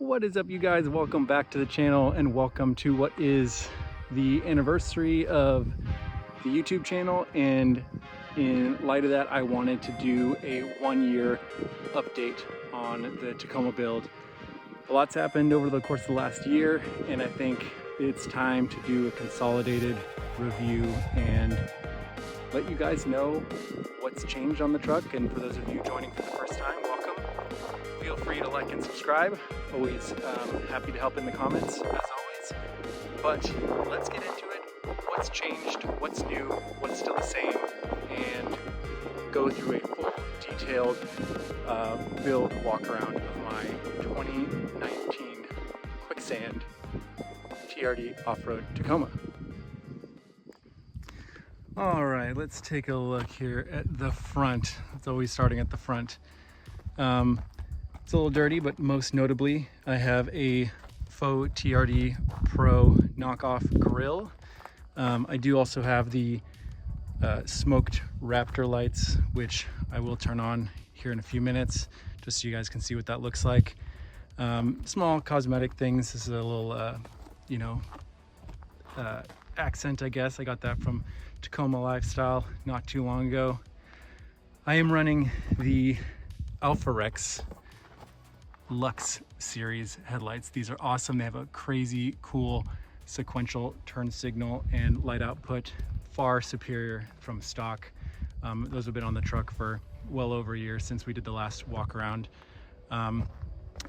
What is up, you guys? Welcome back to the channel and welcome to what is the anniversary of the YouTube channel. And in light of that, I wanted to do a 1-year update on the Tacoma build. A lot's happened over the course of the last year, and I think it's time to do a consolidated review and let you guys know what's changed on the truck. And for those of you joining for the first time, welcome. Feel free to like and subscribe. Always happy to help in the comments, as always. But let's get into it. What's changed, what's new, what's still the same, and go through a full detailed build walk around of my 2019 Quicksand TRD Off-Road Tacoma. All right, let's take a look here at the front. It's always starting at the front. It's a little dirty, but most notably, I have a faux TRD Pro knockoff grille. I do also have the smoked Raptor lights, which I will turn on here in a few minutes, just so you guys can see what that looks like. Small cosmetic things. This is a little, accent, I guess. I got that from Tacoma Lifestyle not too long ago. I am running the Alpharex Lux series headlights. These are awesome. They have a crazy cool sequential turn signal and light output, far superior from stock. Those have been on the truck for well over a year since we did the last walk around. And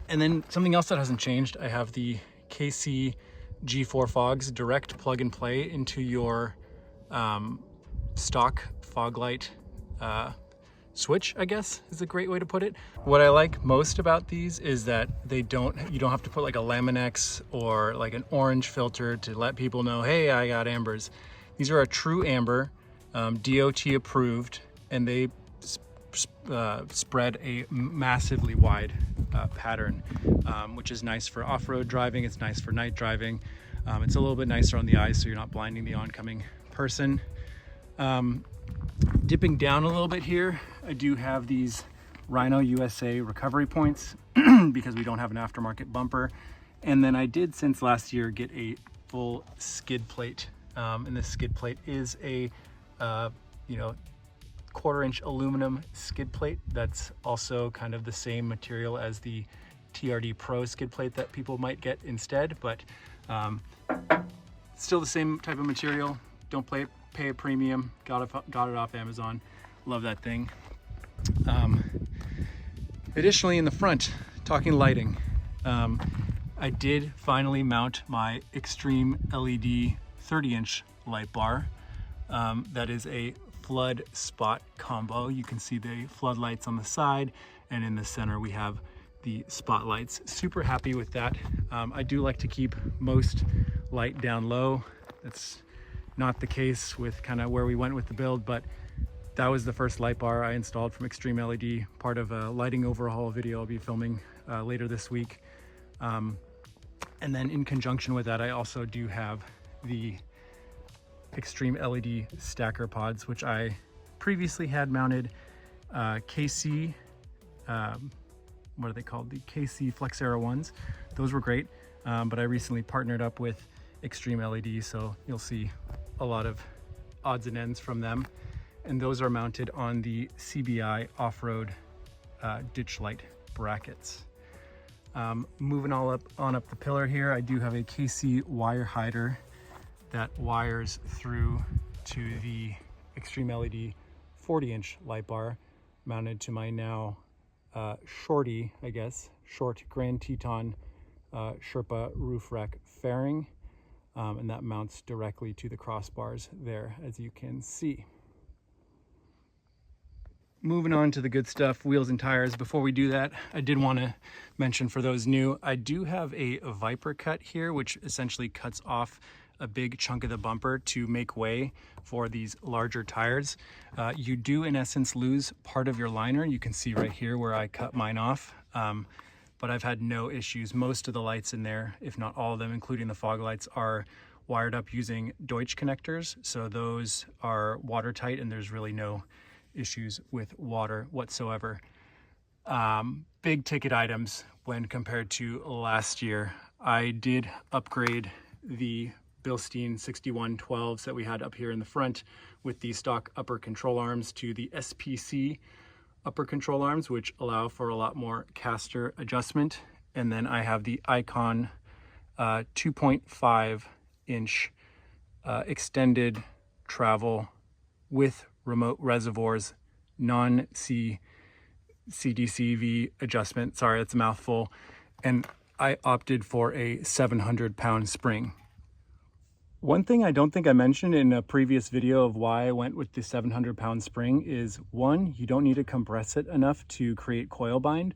then something else that hasn't changed, I have the KC G4 fogs, direct plug and play into your stock fog light switch, I guess is a great way to put it. What I like most about these is that you don't have to put like a Laminex or like an orange filter to let people know, hey, I got ambers. These are a true amber, DOT approved, and they spread a massively wide pattern, which is nice for off-road driving. It's nice for night driving. It's a little bit nicer on the eyes, so you're not blinding the oncoming person. Dipping down a little bit here, I do have these Rhino USA recovery points because we don't have an aftermarket bumper. And then I did, since last year, get a full skid plate. And this skid plate is a 1/4-inch aluminum skid plate. That's also kind of the same material as the TRD Pro skid plate that people might get instead, but still the same type of material. Don't pay a premium. Got it off Amazon. Love that thing. Additionally, in the front, talking lighting, I did finally mount my Extreme LED 30-inch light bar. That is a flood spot combo. You can see the floodlights on the side, and in the center we have the spotlights. Super happy with that. I do like to keep most light down low. That's not the case with kind of where we went with the build, but that was the first light bar I installed from Extreme LED, part of a lighting overhaul video I'll be filming later this week. And then in conjunction with that, I also do have the Extreme LED stacker pods, which I previously had mounted KC, what are they called? The KC Flex Aero ones. Those were great, but I recently partnered up with Extreme LED, so you'll see a lot of odds and ends from them. And those are mounted on the CBI off-road ditch light brackets. Moving on up the pillar here, I do have a KC wire hider that wires through to the Extreme LED 40-inch light bar mounted to my now shorty, I guess, short Grand Teton Sherpa roof rack fairing. And that mounts directly to the crossbars there, as you can see. Moving on to the good stuff, wheels and tires. Before we do that, I did want to mention, for those new, I do have a Viper cut here, which essentially cuts off a big chunk of the bumper to make way for these larger tires. You do, in essence, lose part of your liner. You can see right here where I cut mine off. But I've had no issues. Most of the lights in there, if not all of them, including the fog lights, are wired up using Deutsch connectors. So those are watertight, and there's really no issues with water whatsoever. big ticket items when compared to last year. I did upgrade the Bilstein 6112s that we had up here in the front with the stock upper control arms to the SPC upper control arms, which allow for a lot more caster adjustment. And then I have the Icon 2.5 inch extended travel with remote reservoirs, non-CDCV adjustment. Sorry, that's a mouthful. And I opted for a 700-pound spring. One thing I don't think I mentioned in a previous video of why I went with the 700-pound spring is, one, you don't need to compress it enough to create coil bind,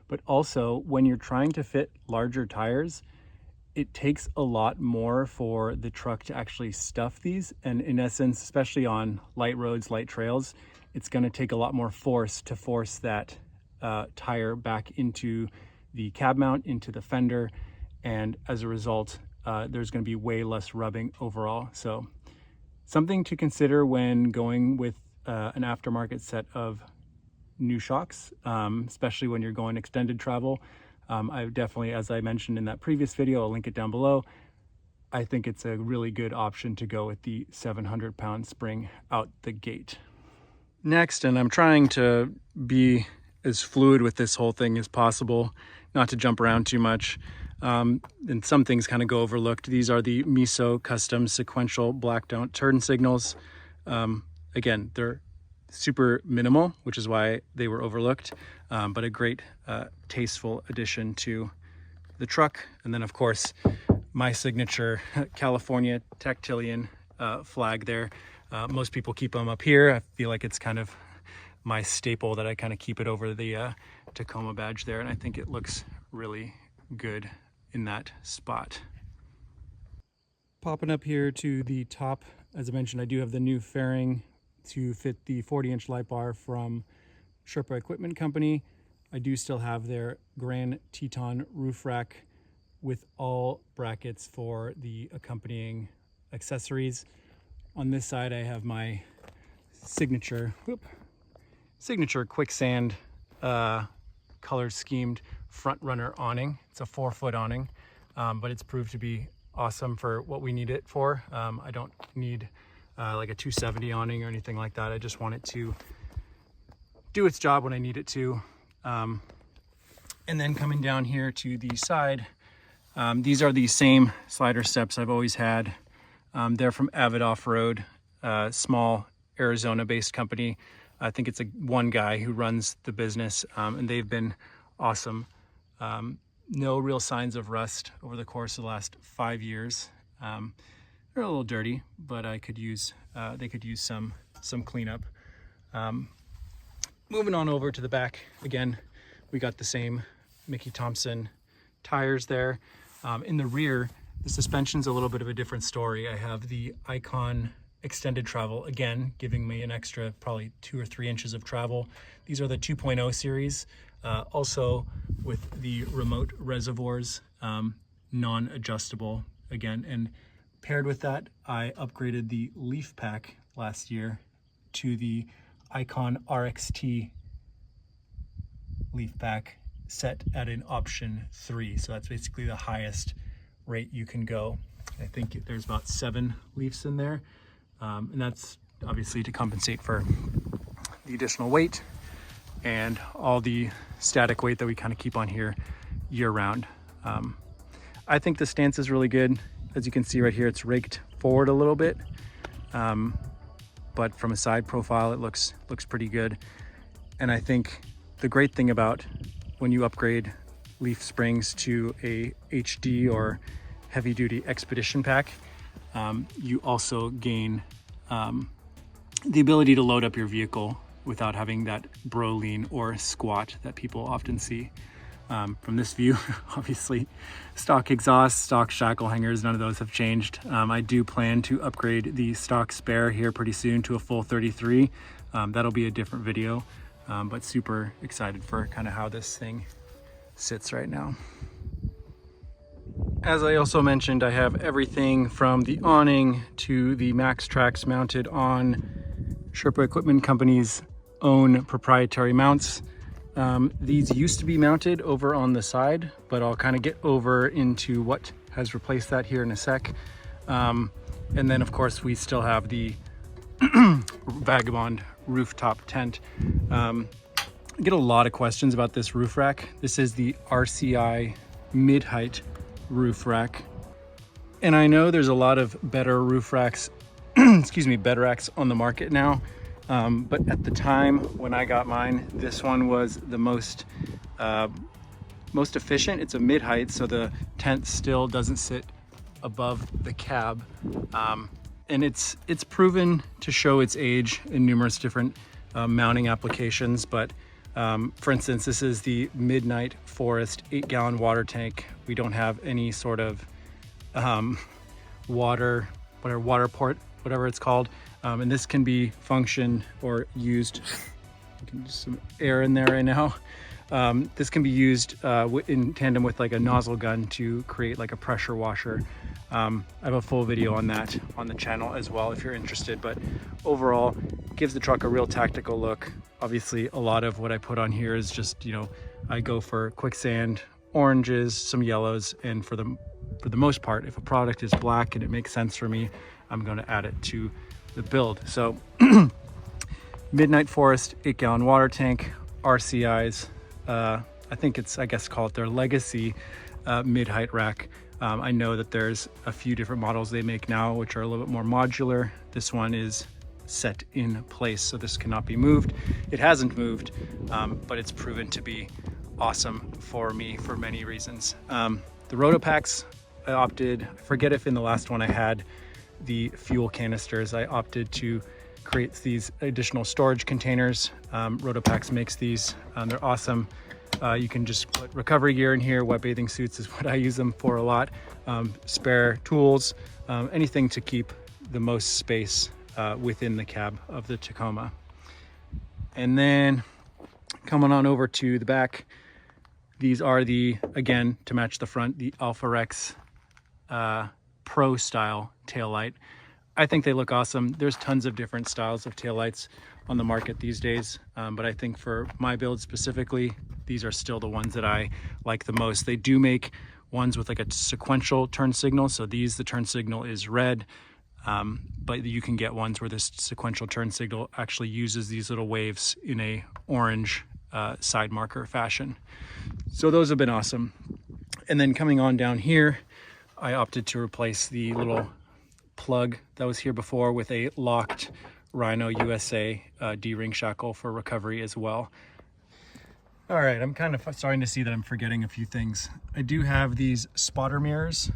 but also when you're trying to fit larger tires, it takes a lot more for the truck to actually stuff these. And in essence, especially on light roads, light trails, it's going to take a lot more force to force that tire back into the cab mount, into the fender. And as a result, there's going to be way less rubbing overall. So something to consider when going with an aftermarket set of new shocks, especially when you're going extended travel. I've definitely, as I mentioned in that previous video, I'll link it down below. I think it's a really good option to go with the 700-pound spring out the gate. Next, and I'm trying to be as fluid with this whole thing as possible, not to jump around too much. And some things kind of go overlooked. These are the Miso custom sequential black turn signals. Again, they're super minimal, which is why they were overlooked, but a great tasteful addition to the truck. And then of course, my signature California Tactilian flag there. Most people keep them up here. I feel like it's kind of my staple that I kind of keep it over the Tacoma badge there. And I think it looks really good in that spot. Popping up here to the top, as I mentioned, I do have the new fairing to fit the 40-inch light bar from Sherpa Equipment Company. I do still have their Grand Teton roof rack with all brackets for the accompanying accessories. On this side, I have my signature Quicksand color schemed front runner awning. It's a 4-foot awning, but it's proved to be awesome for what we need it for. I don't need like a 270 awning or anything like that. I just want it to do its job when I need it to. And then coming down here to the side, these are the same slider steps I've always had. They're from Avid Offroad, small Arizona-based company. I think it's one guy who runs the business, and they've been awesome. No real signs of rust over the course of the last 5 years. They're a little dirty, but they could use some cleanup. Moving on over to the back, again, we got the same Mickey Thompson tires there. In the rear, the suspension's a little bit of a different story. I have the Icon extended travel, again, giving me an extra probably 2 or 3 inches of travel. These are the 2.0 series, also with the remote reservoirs, non-adjustable again. And paired with that, I upgraded the leaf pack last year to the Icon RXT leaf pack set at an option 3. So that's basically the highest rate you can go. I think there's about 7 leaves in there. And that's obviously to compensate for the additional weight and all the static weight that we kind of keep on here year round. I think the stance is really good. As you can see right here, it's raked forward a little bit. But from a side profile, it looks pretty good. And I think the great thing about when you upgrade leaf springs to a HD or heavy duty expedition pack, you also gain the ability to load up your vehicle without having that bro lean or squat that people often see. From this view, obviously, stock exhaust, stock shackle hangers, none of those have changed. I do plan to upgrade the stock spare here pretty soon to a full 33. That'll be a different video, but super excited for kind of how this thing sits right now. As I also mentioned, I have everything from the awning to the Max Tracks mounted on Sherpa Equipment Company's own proprietary mounts. These used to be mounted over on the side, but I'll kind of get over into what has replaced that here in a sec. And then of course we still have the Vagabond rooftop tent. I get a lot of questions about this roof rack. This is the RCI mid-height roof rack. And I know there's a lot of better roof racks, excuse me, bed racks on the market now. But at the time when I got mine, this one was the most efficient. It's a mid-height, so the tent still doesn't sit above the cab. And it's proven to show its age in numerous different mounting applications. But for instance, this is the Midnight Forest 8-gallon water tank. We don't have any sort of water port, whatever it's called. And this can be functioned or used, you can just some air in there right now. This can be used in tandem with like a nozzle gun to create like a pressure washer. I have a full video on that on the channel as well if you're interested, but overall gives the truck a real tactical look. Obviously a lot of what I put on here is just, you know, I go for quicksand, oranges, some yellows, and for the most part, if a product is black and it makes sense for me, I'm going to add it to the build. So Midnight Forest 8-gallon water tank, RCI's, I think it's, I guess call it their legacy mid-height rack. I know that there's a few different models they make now which are a little bit more modular. This one is set in place, so this cannot be moved. It hasn't moved, but it's proven to be awesome for me for many reasons. The Rotopacks, I forget if in the last one I had the fuel canisters. I opted to create these additional storage containers. Rotopacks makes these. They're awesome. You can just put recovery gear in here. Wet bathing suits is what I use them for a lot. Spare tools, anything to keep the most space within the cab of the Tacoma. And then coming on over to the back, these are the, again, to match the front, the Alpha Rex Pro style taillight. I think they look awesome. There's tons of different styles of taillights on the market these days, but I think for my build specifically, these are still the ones that I like the most. They do make ones with like a sequential turn signal. So these, the turn signal is red, but you can get ones where this sequential turn signal actually uses these little waves in a orange side marker fashion. So those have been awesome. And then coming on down here, I opted to replace the little plug that was here before with a locked Rhino USA D-ring shackle for recovery as well. All right, I'm kind of starting to see that I'm forgetting a few things. I do have these spotter mirrors.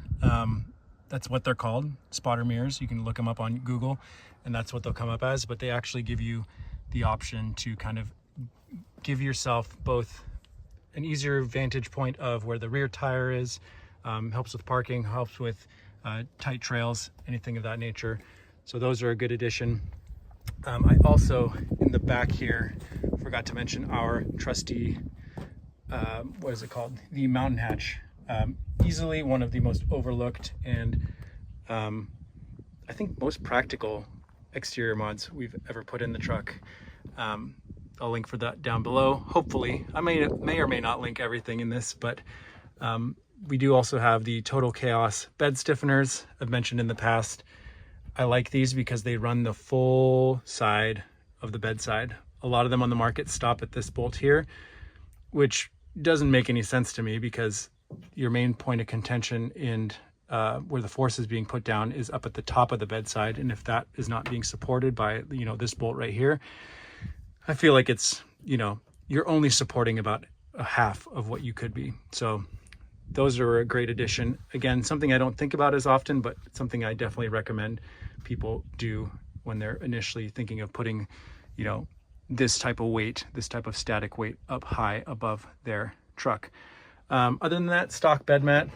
That's what they're called, spotter mirrors. You can look them up on Google and that's what they'll come up as, but they actually give you the option to kind of give yourself both an easier vantage point of where the rear tire is, helps with parking, helps with tight trails, anything of that nature. So those are a good addition. I also, in the back here, forgot to mention our trusty, what is it called? The mountain hatch. Easily one of the most overlooked and I think most practical exterior mods we've ever put in the truck. I'll link for that down below. Hopefully, I may or may not link everything in this, but we do also have the Total Chaos bed stiffeners I've mentioned in the past. I like these because they run the full side of the bedside. A lot of them on the market stop at this bolt here, which doesn't make any sense to me because your main point of contention and where the force is being put down is up at the top of the bedside. And if that is not being supported by, you know, this bolt right here, I feel like it's, you know, you're only supporting about a half of what you could be. So those are a great addition. Again, something I don't think about as often, but something I definitely recommend people do when they're initially thinking of putting, you know, this type of weight, this type of static weight up high above their truck. Other than that, stock bed mat.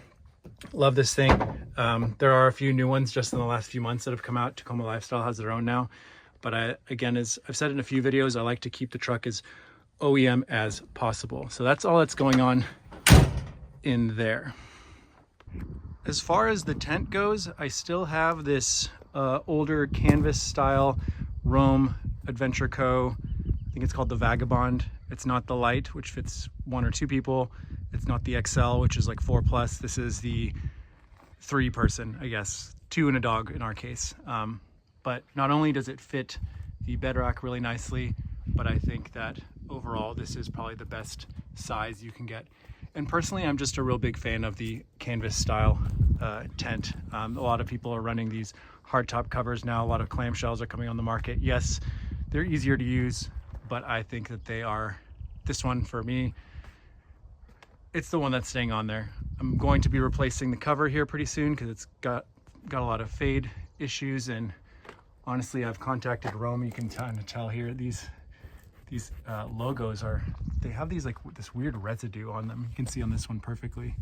Love this thing. There are a few new ones just in the last few months that have come out. Tacoma Lifestyle has their own now. But again, as I've said in a few videos, I like to keep the truck as OEM as possible. So that's all that's going on in there. As far as the tent goes, I still have this older canvas style Rome Adventure Co. I think it's called the Vagabond. It's not the Light, which fits 1 or 2 people. It's not the XL, which is like 4+. This is the 3-person, I guess, 2 and a dog in our case. But not only does it fit the bed rack really nicely, but I think that overall this is probably the best size you can get. And personally, I'm just a real big fan of the canvas style tent. A lot of people are running these hardtop covers now. A lot of clamshells are coming on the market. Yes, they're easier to use, but I think that they are, this one for me, it's the one that's staying on there. I'm going to be replacing the cover here pretty soon because it's got a lot of fade issues, and honestly, I've contacted Rome. You can kind of tell here, these logos are, they have these like this weird residue on them. You can see on this one perfectly.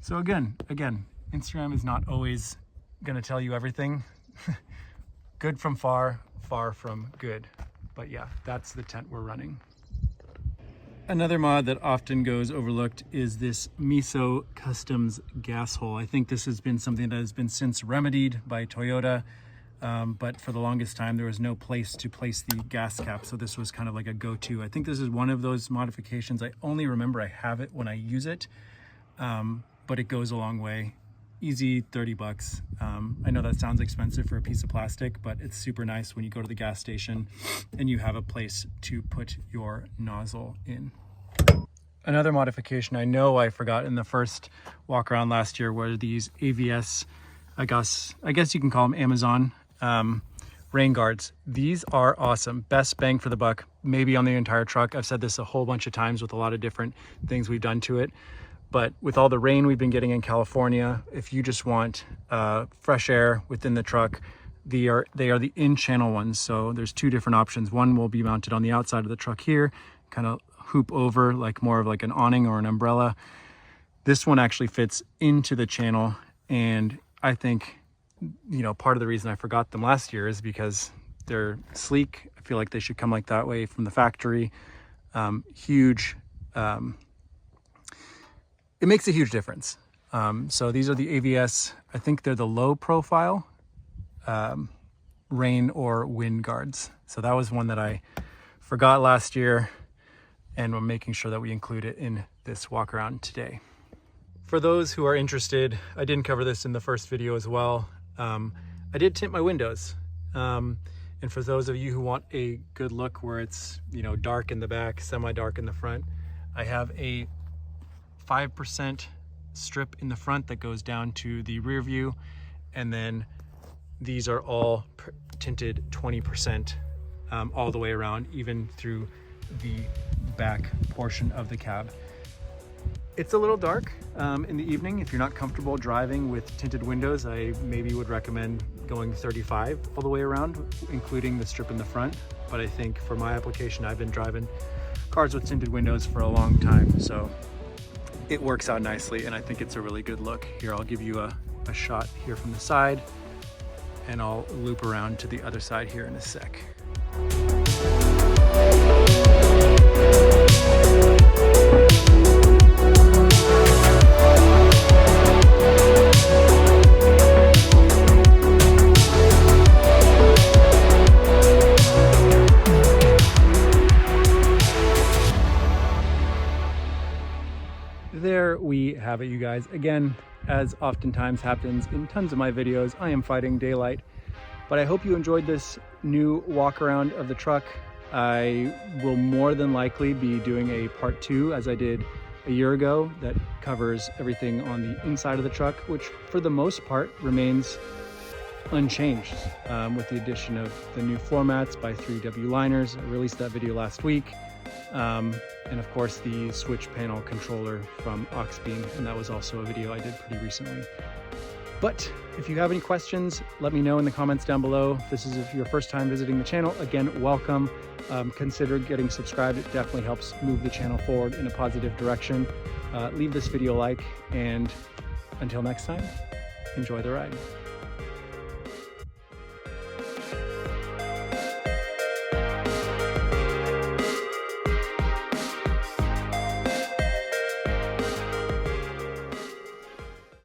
So again, Instagram is not always gonna tell you everything. Good from far, far from good. But yeah, that's the tent we're running. Another mod that often goes overlooked is this Miso Customs gas hole. I think this has been something that has been since remedied by Toyota. But for the longest time, there was no place to place the gas cap. So this was kind of like a go-to. I think this is one of those modifications. I only remember I have it when I use it, but it goes a long way. Easy 30 bucks. I know that sounds expensive for a piece of plastic, but it's super nice when you go to the gas station and you have a place to put your nozzle in. Another modification I know I forgot in the first walk around last year were these AVS, I guess you can call them Amazon rain guards. These are awesome. Best bang for the buck, maybe on the entire truck. I've said this a whole bunch of times with a lot of different things we've done to it. But with all the rain we've been getting in California, if you just want fresh air within the truck, they are the in-channel ones. So there's 2 different options. One will be mounted on the outside of the truck here, kind of hoop over like more of like an awning or an umbrella. This one actually fits into the channel, and I think, you know, part of the reason I forgot them last year is because they're sleek. I feel like they should come like that way from the factory. Huge. It makes a huge difference. So these are the AVS, I think they're the low profile rain or wind guards. So that was one that I forgot last year, and we're making sure that we include it in this walk around today. For those who are interested, I didn't cover this in the first video as well. I did tint my windows. And for those of you who want a good look where it's, you know, dark in the back, semi-dark in the front, I have a 5% strip in the front that goes down to the rear view, and then these are all tinted 20% all the way around, even through the back portion of the cab. It's a little dark in the evening. If you're not comfortable driving with tinted windows, I maybe would recommend going 35 all the way around, including the strip in the front. But I think for my application, I've been driving cars with tinted windows for a long time, so it works out nicely, and I think it's a really good look. Here, I'll give you a shot here from the side, and I'll loop around to the other side here in a sec. There we have it, you guys. Again, as oftentimes happens in tons of my videos, I am fighting daylight, but I hope you enjoyed this new walk around of the truck. I will more than likely be doing a part 2, as I did a year ago, that covers everything on the inside of the truck, which for the most part remains unchanged, with the addition of the new floor mats by 3W Liners. I released that video last week. And of course the switch panel controller from Oxbeam, and that was also a video I did pretty recently. But if you have any questions, let me know in the comments down below. If this is your first time visiting the channel, again, welcome. Consider getting subscribed. It definitely helps move the channel forward in a positive direction. Leave this video a like, and until next time, enjoy the ride.